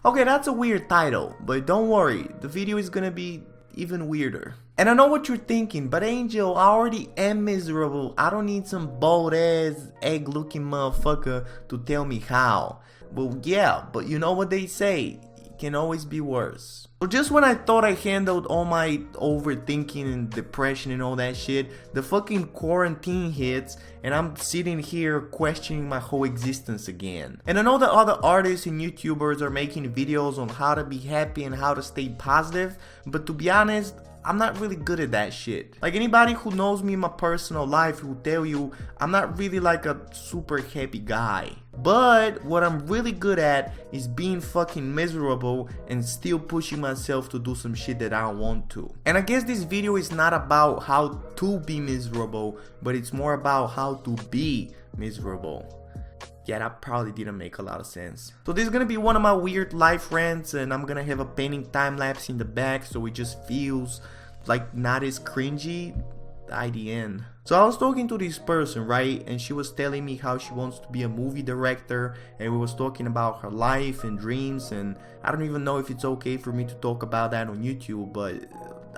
Okay, that's a weird title, but don't worry, the video is gonna be even weirder. And I know what you're thinking, but Angel, I already am miserable. I don't need some bold ass egg looking motherfucker to tell me how. Well, yeah, but you know what they say, it can always be worse. So just when I thought I handled all my overthinking and depression and all that shit, the fucking quarantine hits and I'm sitting here questioning my whole existence again. And I know that other artists and YouTubers are making videos on how to be happy and how to stay positive, but to be honest, I'm not really good at that shit. Like anybody who knows me in my personal life will tell you I'm not really like a super happy guy. But what I'm really good at is being fucking miserable and still pushing myself to do some shit that I don't want to. And I guess this video is not about how to be miserable, but it's more about how to be miserable. Yeah, that probably didn't make a lot of sense. So this is gonna be one of my weird life rants, and I'm gonna have a painting time lapse in the back so it just feels like not as cringy at the end. So I was talking to this person, right, and she was telling me how she wants to be a movie director, and we was talking about her life and dreams, and I don't even know if it's okay for me to talk about that on YouTube, but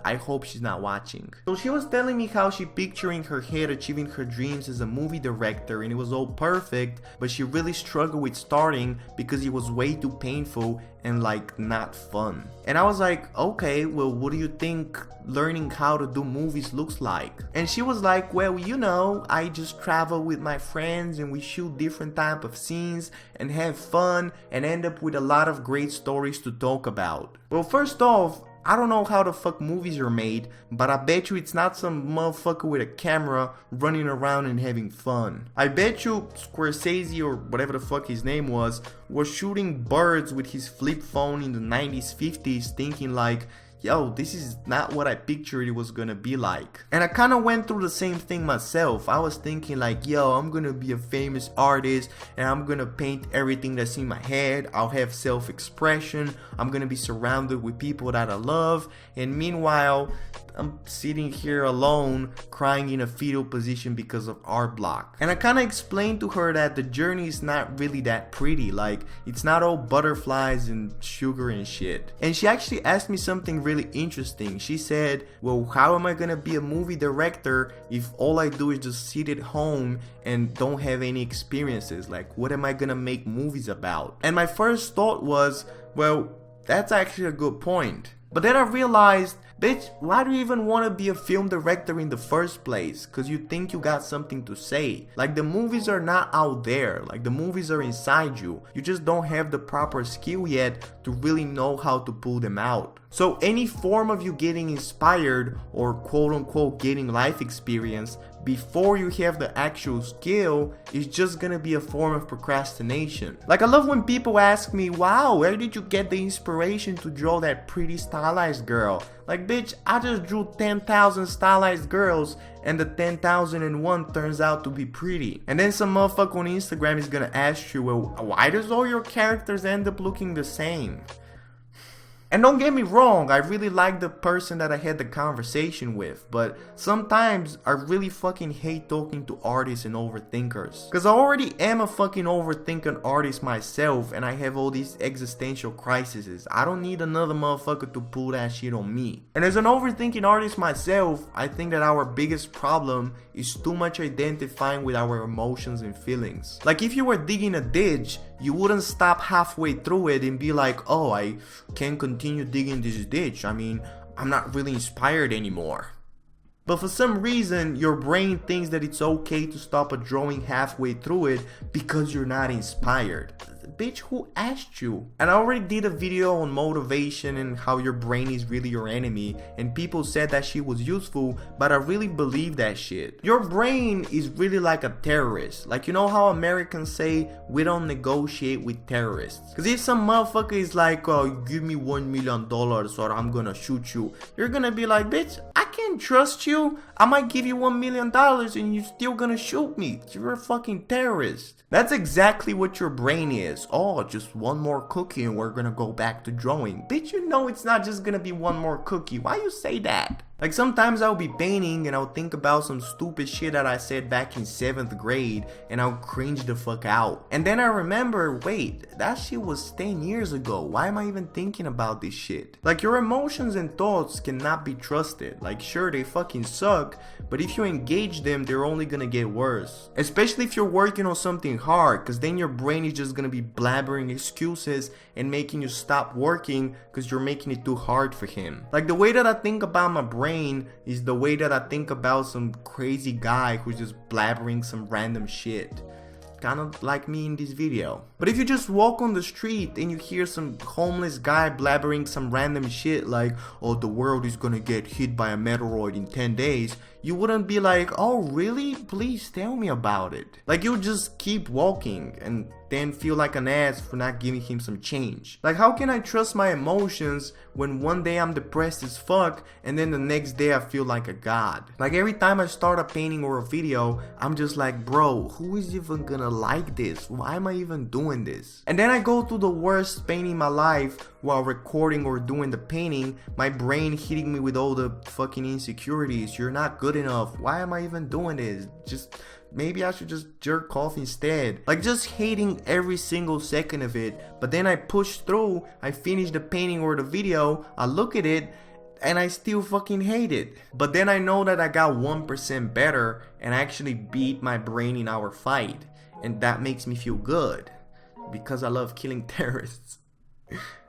I hope she's not watching. So she was telling me how she pictured in her head achieving her dreams as a movie director and it was all perfect, but she really struggled with starting because it was way too painful and like not fun. And I was like, okay, well, what do you think learning how to do movies looks like? And she was like, well, you know, I just travel with my friends and we shoot different type of scenes and have fun and end up with a lot of great stories to talk about. Well, first off, I don't know how the fuck movies are made, but I bet you it's not some motherfucker with a camera running around and having fun. I bet you Scorsese or whatever the fuck his name was shooting birds with his flip phone in the 90s, 50s thinking like, yo, this is not what I pictured it was gonna be like. And I kinda went through the same thing myself. I was thinking like, yo, I'm gonna be a famous artist and I'm gonna paint everything that's in my head. I'll have self-expression. I'm gonna be surrounded with people that I love. And meanwhile, I'm sitting here alone crying in a fetal position because of art block. And I kind of explained to her that the journey is not really that pretty. Like, it's not all butterflies and sugar and shit. And she actually asked me something really interesting. She said, well, how am I gonna be a movie director if all I do is just sit at home and don't have any experiences? Like, what am I gonna make movies about? And my first thought was, well, that's actually a good point. But then I realized, bitch, why do you even want to be a film director in the first place? Cause you think you got something to say. Like, the movies are not out there. Like, the movies are inside you. You just don't have the proper skill yet to really know how to pull them out. So any form of you getting inspired or quote unquote getting life experience before you have the actual skill is just gonna be a form of procrastination. Like, I love when people ask me, wow, where did you get the inspiration to draw that pretty stylized girl? Like, bitch, I just drew 10,000 stylized girls and the 10,001 turns out to be pretty. And then some motherfucker on Instagram is gonna ask you, well, why does all your characters end up looking the same? And don't get me wrong, I really like the person that I had the conversation with, but sometimes I really fucking hate talking to artists and overthinkers. Cause I already am a fucking overthinking artist myself and I have all these existential crises. I don't need another motherfucker to pull that shit on me. And as an overthinking artist myself, I think that our biggest problem is too much identifying with our emotions and feelings. Like, if you were digging a ditch, you wouldn't stop halfway through it and be like, oh, I can't continue digging this ditch. I mean, I'm not really inspired anymore. But for some reason, your brain thinks that it's okay to stop a drawing halfway through it because you're not inspired. Bitch, who asked you? And I already did a video on motivation and how your brain is really your enemy, and people said that shit was useful, but I really believe that shit. Your brain is really like a terrorist. Like, you know how Americans say we don't negotiate with terrorists? Cause if some motherfucker is like, oh, give me $1 million or I'm gonna shoot you, you're gonna be like, bitch, I can't can't trust you. I might give you $1 million and you're still gonna shoot me. You're a fucking terrorist. That's exactly what your brain is. Oh, just one more cookie and we're gonna go back to drawing. Bitch, you know it's not just gonna be one more cookie. Why you say that? Like sometimes I'll be painting and I'll think about some stupid shit that I said back in 7th grade and I'll cringe the fuck out. And then I remember, wait, that shit was 10 years ago. Why am I even thinking about this shit? Like your emotions and thoughts cannot be trusted. Like sure, they fucking suck, but if you engage them, they're only gonna get worse. Especially if you're working on something hard, cause then your brain is just gonna be blabbering excuses and making you stop working cause you're making it too hard for him. Like the way that I think about my brain is the way that I think about some crazy guy who's just blabbering some random shit. Kind of like me in this video. But if you just walk on the street and you hear some homeless guy blabbering some random shit like, oh, the world is gonna get hit by a meteoroid in 10 days, you wouldn't be like, oh really? Please tell me about it. Like you'll just keep walking and then feel like an ass for not giving him some change. Like how can I trust my emotions when one day I'm depressed as fuck and then the next day I feel like a god? Like every time I start a painting or a video, I'm just like, bro, who is even gonna like this? Why am I even doing this? And then I go through the worst pain in my life while recording or doing the painting, my brain hitting me with all the fucking insecurities. You're not good enough. Why am I even doing this? Just maybe I should just jerk off instead. Like just hating every single second of it. But then I push through, I finish the painting or the video, I look at it, and I still fucking hate it. But then I know that I got 1% better and I actually beat my brain in our fight. And that makes me feel good. Because I love killing terrorists.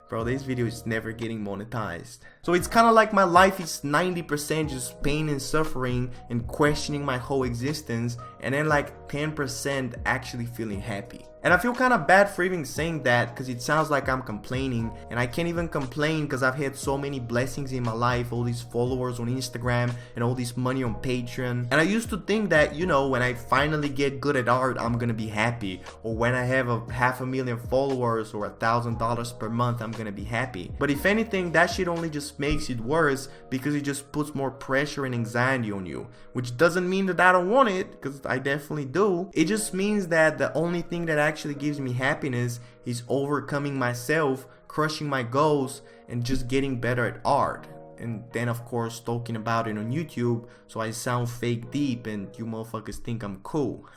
Bro, this video is never getting monetized. So it's kind of like my life is 90% just pain and suffering and questioning my whole existence, and then like 10% actually feeling happy. And I feel kind of bad for even saying that because it sounds like I'm complaining, and I can't even complain because I've had so many blessings in my life, all these followers on Instagram and all this money on Patreon. And I used to think that, you know, when I finally get good at art, I'm gonna be happy, or when I have a 500,000 followers or $1,000 per month, I'm gonna be happy. But if anything, that shit only just makes it worse because it just puts more pressure and anxiety on you, which doesn't mean that I don't want it, because I definitely do. It just means that the only thing that actually gives me happiness is overcoming myself, crushing my goals, and just getting better at art. And then of course talking about it on YouTube so I sound fake deep and you motherfuckers think I'm cool.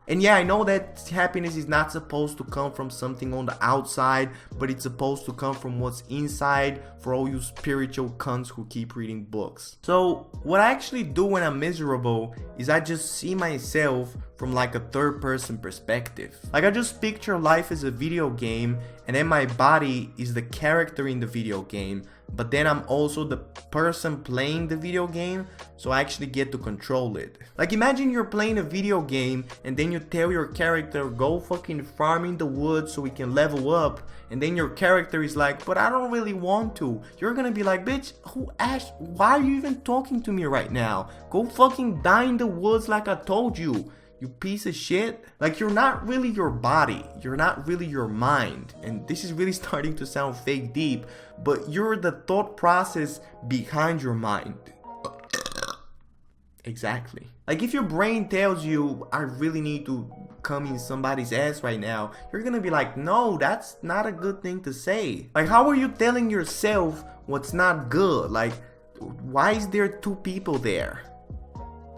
And yeah, I know that happiness is not supposed to come from something on the outside, but it's supposed to come from what's inside for all you spiritual cunts who keep reading books. So what I actually do when I'm miserable is I just see myself from like a third person perspective. Like I just picture life as a video game, and then my body is the character in the video game, but then I'm also the person playing the video game, so I actually get to control it. Like imagine you're playing a video game and then you tell your character go fucking farm in the woods so we can level up, and then your character is like, but I don't really want to. You're gonna be like, bitch, who asked? Why are you even talking to me right now? Go fucking die in the woods like I told you. You piece of shit. Like you're not really your body, you're not really your mind, and this is really starting to sound fake deep, but you're the thought process behind your mind. Exactly. Like if your brain tells you I really need to come in somebody's ass right now, you're gonna be like, no, that's not a good thing to say. Like how are you telling yourself what's not good? Like why is there two people there?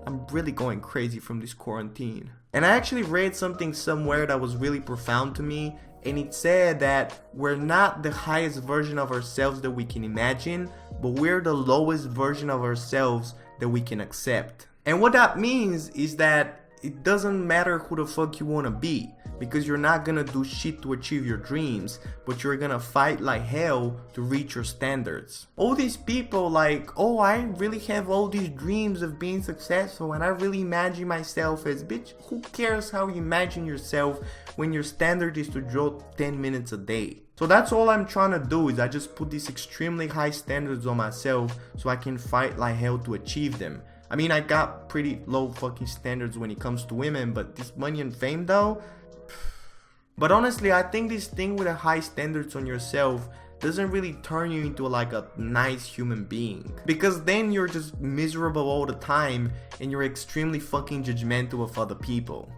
I'm really going crazy from this quarantine. And I actually read something somewhere that was really profound to me, and it said that we're not the highest version of ourselves that we can imagine, but we're the lowest version of ourselves that we can accept. And what that means is that it doesn't matter who the fuck you want to be, because you're not gonna do shit to achieve your dreams, but you're gonna fight like hell to reach your standards. All these people like, oh, I really have all these dreams of being successful and I really imagine myself as, bitch, who cares how you imagine yourself when your standard is to draw 10 minutes a day? So that's all I'm trying to do, is I just put these extremely high standards on myself so I can fight like hell to achieve them. I mean, I got pretty low fucking standards when it comes to women, but this money and fame though. But honestly, I think this thing with the high standards on yourself doesn't really turn you into like a nice human being. Because then you're just miserable all the time and you're extremely fucking judgmental of other people.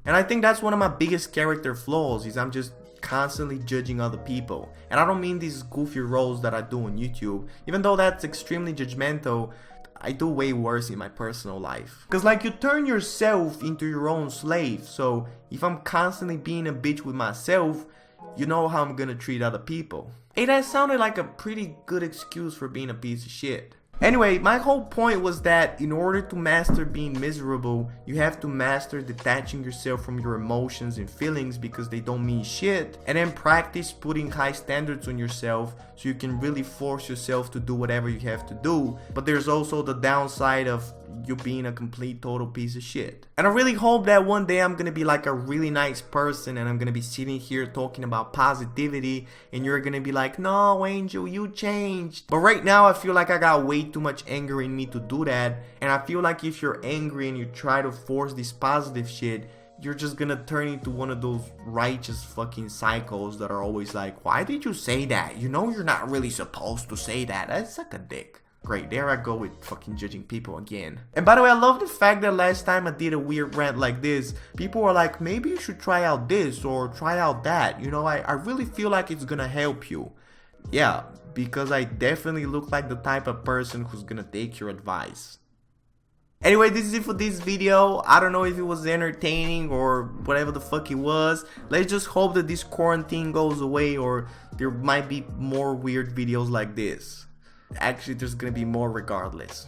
And I think that's one of my biggest character flaws, is I'm just constantly judging other people. And I don't mean these goofy roles that I do on YouTube. Even though that's extremely judgmental, I do way worse in my personal life. Cause like you turn yourself into your own slave. So if I'm constantly being a bitch with myself, you know how I'm gonna treat other people. Hey, that sounded like a pretty good excuse for being a piece of shit. Anyway, my whole point was that in order to master being miserable, you have to master detaching yourself from your emotions and feelings because they don't mean shit, and then practice putting high standards on yourself so you can really force yourself to do whatever you have to do. But there's also the downside of you being a complete total piece of shit. And I really hope that one day I'm gonna be like a really nice person and I'm gonna be sitting here talking about positivity and you're gonna be like, no Angel, you changed. But right now I feel like I got way too much anger in me to do that, and I feel like if you're angry and you try to force this positive shit, you're just gonna turn into one of those righteous fucking psychos that are always like, why did you say that? You know you're not really supposed to say that. That's suck a dick. Great, there I go with fucking judging people again. And by the way, I love the fact that last time I did a weird rant like this, people were like, maybe you should try out this or try out that. You know, I really feel like it's gonna help you. Yeah, because I definitely look like the type of person who's gonna take your advice. Anyway, this is it for this video. I don't know if it was entertaining or whatever the fuck it was. Let's just hope that this quarantine goes away, or there might be more weird videos like this. Actually, there's gonna be more regardless.